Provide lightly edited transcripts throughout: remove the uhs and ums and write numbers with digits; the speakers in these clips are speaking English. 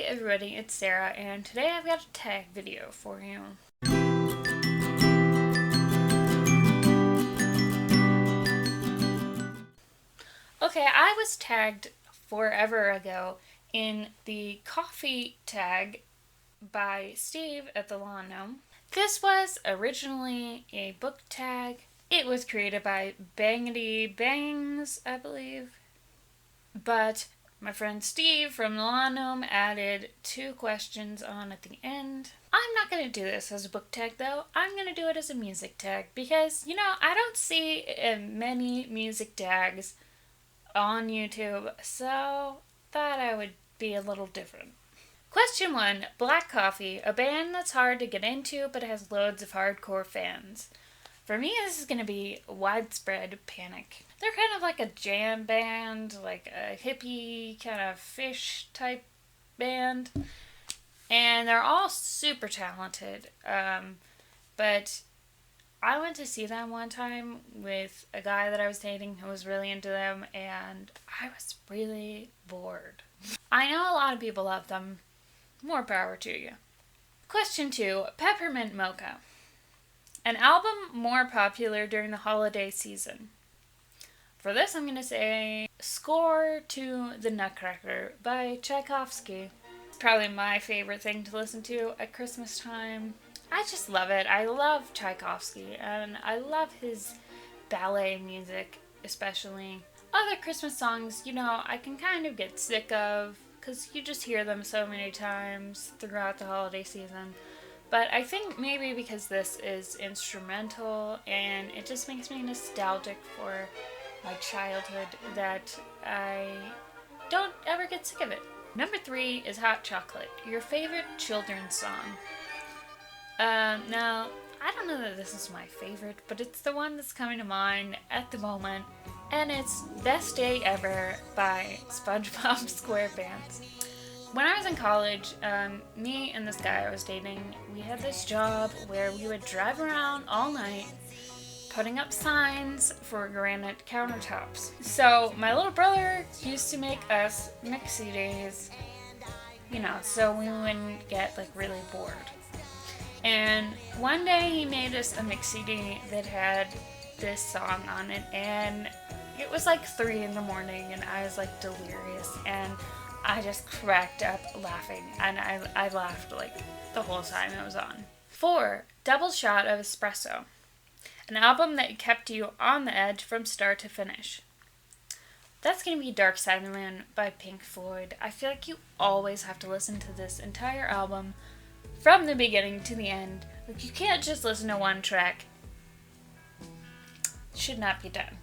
everybody, it's Sarah, and today I've got a tag video for you. Okay, I was tagged forever ago in the coffee tag by Steve at the Lawn Gnome. This was originally a book tag. It was created by BangadyBangz, I believe. But my friend Steve from the Lawn Gnome added 2 questions on at the end. I'm not going to do this as a book tag though. I'm going to do it as a music tag because, I don't see many music tags on YouTube, so thought I would be a little different. Question 1, Black Coffee, a band that's hard to get into but has loads of hardcore fans. For me, this is going to be Widespread Panic. They're kind of like a jam band, like a hippie kind of fish type band. And they're all super talented. But I went to see them one time with a guy that I was dating who was really into them, and I was really bored. I know a lot of people love them. More power to you. Question 2, Peppermint Mocha. An album more popular during the holiday season. For this, I'm going to say Score to the Nutcracker by Tchaikovsky. It's probably my favorite thing to listen to at Christmas time. I just love it. I love Tchaikovsky, and I love his ballet music, especially. Other Christmas songs, I can kind of get sick of, because you just hear them so many times throughout the holiday season. But I think maybe because this is instrumental and it just makes me nostalgic for my childhood that I don't ever get sick of it. Number 3 is Hot Chocolate, your favorite children's song. Now, I don't know that this is my favorite, but it's the one that's coming to mind at the moment, and it's Best Day Ever by SpongeBob SquarePants. When I was in college, me and this guy I was dating, we had this job where we would drive around all night putting up signs for granite countertops. So my little brother used to make us mix CDs, so we wouldn't get really bored. And one day he made us a mix CD that had this song on it, and it was 3 in the morning, and I was delirious, and I just cracked up laughing, and I laughed the whole time it was on. 4, Double Shot of Espresso, an album that kept you on the edge from start to finish. That's going to be Dark Side of the Moon by Pink Floyd. I feel like you always have to listen to this entire album from the beginning to the end. You can't just listen to one track. It should not be done.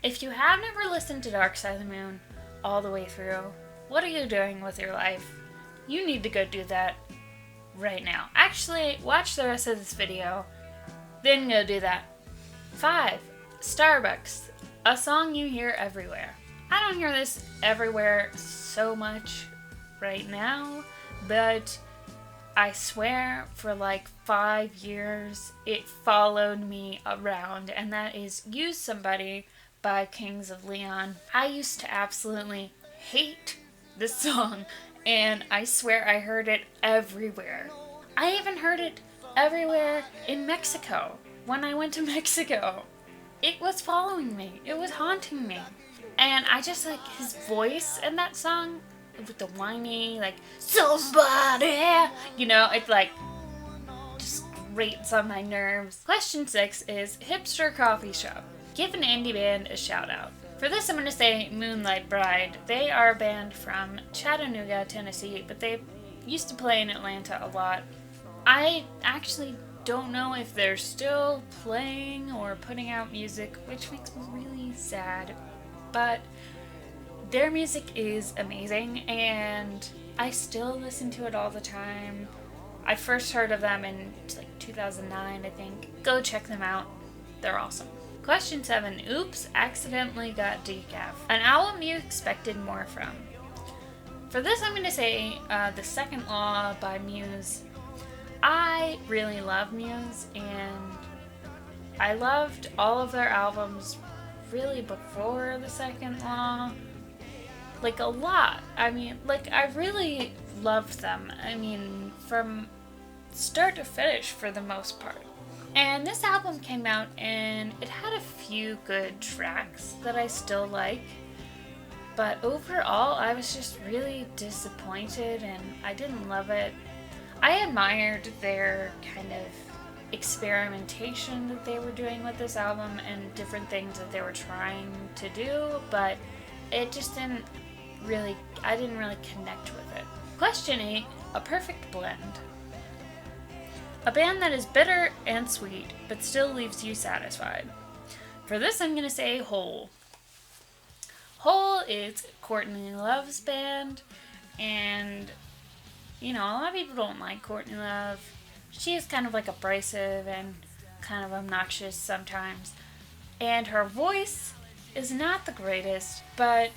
If you have never listened to Dark Side of the Moon all the way through, what are you doing with your life? You need to go do that right now. Actually, watch the rest of this video, then go do that. 5, Starbucks, a song you hear everywhere. I don't hear this everywhere so much right now, but I swear for 5 years it followed me around, and that is Use Somebody by Kings of Leon. I used to absolutely hate this song, and I swear I heard it everywhere. I even heard it everywhere in Mexico. When I went to Mexico, it was following me. It was haunting me. And I just his voice in that song with the whiny, somebody, it's just grates on my nerves. Question 6 is Hipster Coffee Shop. Give an indie band a shout out. For this, I'm going to say Moonlight Bride. They are a band from Chattanooga, Tennessee, but they used to play in Atlanta a lot. I actually don't know if they're still playing or putting out music, which makes me really sad, but their music is amazing, and I still listen to it all the time. I first heard of them in 2009, I think. Go check them out. They're awesome. Question 7, Oops, Accidentally Got Decaf, an album you expected more from. For this, I'm going to say The Second Law by Muse. I really love Muse, and I loved all of their albums really before The Second Law. like a lot. I mean, like I really loved them. I mean, from start to finish for the most part. And this album came out and it had a few good tracks that I still like. But overall, I was just really disappointed and I didn't love it. I admired their kind of experimentation that they were doing with this album and different things that they were trying to do, but it just didn't really, I didn't really connect with it. Question 8, a perfect blend. A band that is bitter and sweet, but still leaves you satisfied. For this, I'm going to say Hole. Hole is Courtney Love's band, and, you know, a lot of people don't like Courtney Love. She is kind of like abrasive and kind of obnoxious sometimes. And her voice is not the greatest, but,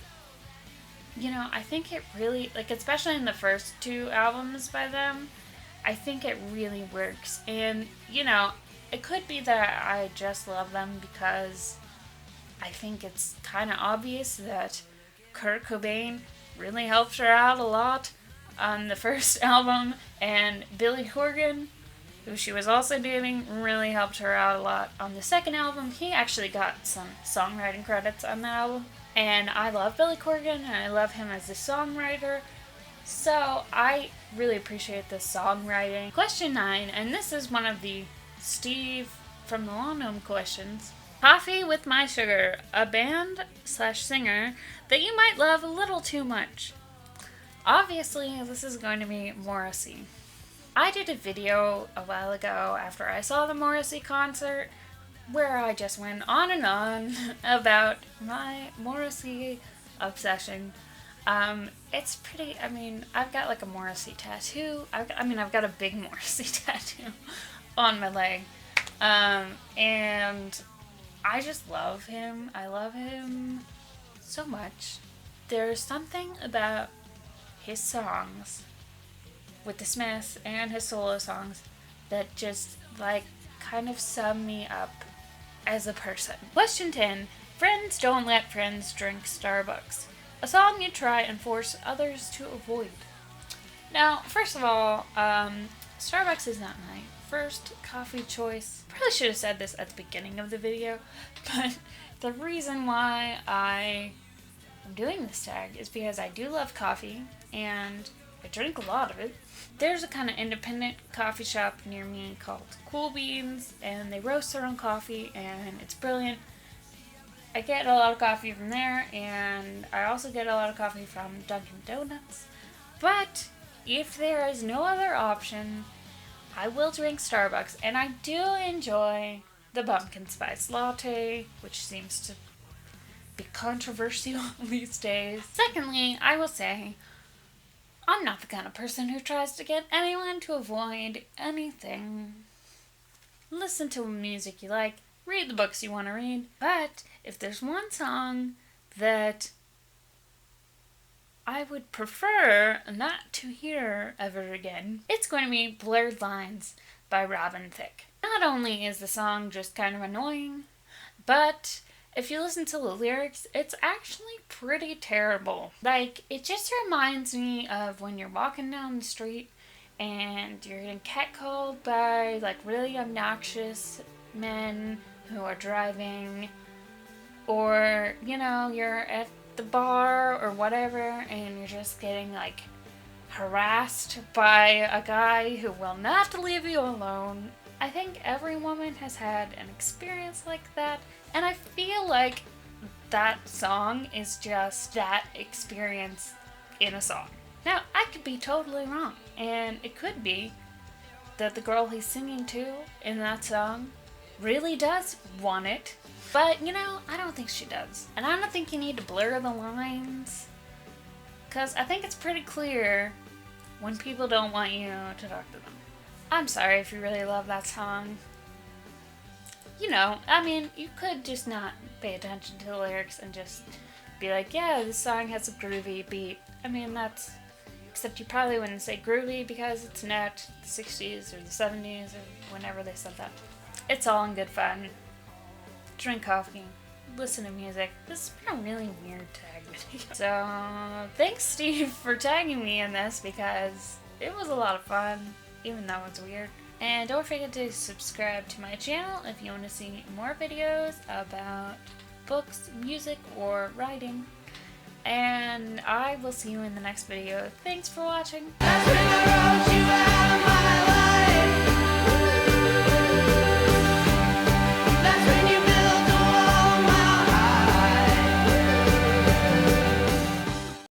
you know, I think it really, like, especially in the first 2 albums by them, I think it really works. And, you know, it could be that I just love them because I think it's kind of obvious that Kurt Cobain really helped her out a lot on the first album, and Billy Corgan, who she was also dating, really helped her out a lot on the second album. He actually got some songwriting credits on that album, and I love Billy Corgan, and I love him as a songwriter, so I really appreciate the songwriting. Question 9, and this is one of the Steve from the Lawn Gnome questions. Coffee with My Sugar, a band/singer that you might love a little too much. Obviously, this is going to be Morrissey. I did a video a while ago after I saw the Morrissey concert where I just went on and on about my Morrissey obsession. It's pretty, I mean, I've got like a Morrissey tattoo. I've got a big Morrissey tattoo on my leg. And I just love him. I love him so much. There's something about his songs with the Smiths and his solo songs that just like kind of sum me up as a person. Question 10. Friends don't let friends drink Starbucks. A song you try and force others to avoid. Now, first of all, Starbucks is not my first coffee choice. Probably should have said this at the beginning of the video, but the reason why I am doing this tag is because I do love coffee and I drink a lot of it. There's a kind of independent coffee shop near me called Cool Beans, and they roast their own coffee and it's brilliant. I get a lot of coffee from there, and I also get a lot of coffee from Dunkin' Donuts. But if there is no other option, I will drink Starbucks, and I do enjoy the pumpkin spice latte, which seems to be controversial these days. Secondly, I will say, I'm not the kind of person who tries to get anyone to avoid anything. Listen to music you like, read the books you want to read, but if there's one song that I would prefer not to hear ever again, it's going to be Blurred Lines by Robin Thicke. Not only is the song just kind of annoying, but if you listen to the lyrics, it's actually pretty terrible. Like, it just reminds me of when you're walking down the street and you're getting catcalled by, like, really obnoxious men who are driving, or, you know, you're at the bar or whatever and you're just getting, like, harassed by a guy who will not leave you alone. I think every woman has had an experience like that, and I feel like that song is just that experience in a song. Now, I could be totally wrong, and it could be that the girl he's singing to in that song really does want it, but, you know, I don't think she does. And I don't think you need to blur the lines, because I think it's pretty clear when people don't want you to talk to them. I'm sorry if you really love that song. You know, I mean, you could just not pay attention to the lyrics and just be like, yeah, this song has a groovy beat. I mean, that's... Except you probably wouldn't say groovy because it's not the 60s or the 70s or whenever they said that. It's all in good fun. Drink coffee. listen to music. This has been a really weird tag video. So, thanks Steve for tagging me in this because it was a lot of fun, even though it's weird. And don't forget to subscribe to my channel if you want to see more videos about books, music, or writing. And I will see you in the next video. Thanks for watching.